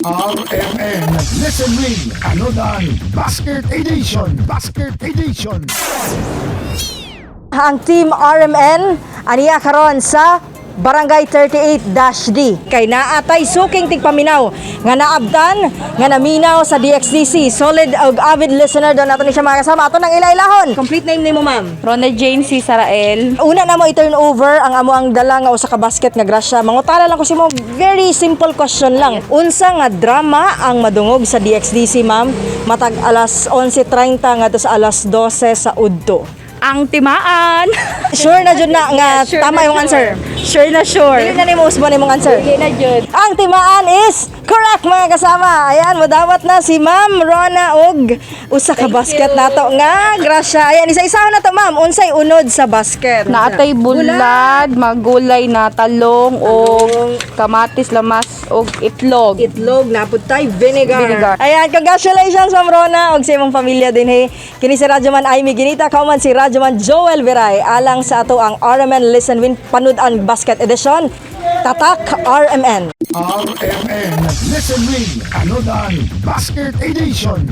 RMN Listen Win Anodan Basket Edition Ang Team RMN aniya karon sa Barangay 38-D kay naatay suking tigpaminaw nga naabdan nga naminaw sa DXDC. Solid og avid listener daw nato ni siya mga kasama. Ato nang ilailahon. Complete name nimo ma'am? Rona Jane C. Sarael. Una na mo i-turn over ang amo ang dala nga usa ka basket nga grasya. Mangutana lang ko si mo, very simple question lang. Unsa nga drama ang madungog sa DXDC ma'am? Matag alas 11:30 ngadto sa alas 12 sa udto. Ang timaan. Sure na jud na nga Sure tama na yung sure. answer. Sure na sure. Dili na nimo usbon imong answer. Hindi na jud. Ang timaan is correct mga kasama. Ayan, madawat na si Ma'am Rona og usa ka basket nato nga grasya. Ayan, isa-isahan na to ma'am. Unsay unod sa basket? Naatay bulad, magulay na talong o kamatis, lamas o itlog. Itlog na putay vinegar. Vinegar. Ayan, congratulations Ma'am Rona og sa imong pamilya din he. Kini si Radyoman Aimee Ginita, kauman si Radyoman Joel Viray alang sa ato ang RMN Listen Win Panudan Basket Edition. Tatak RMN. RMN Listen Win Anodan Basket Edition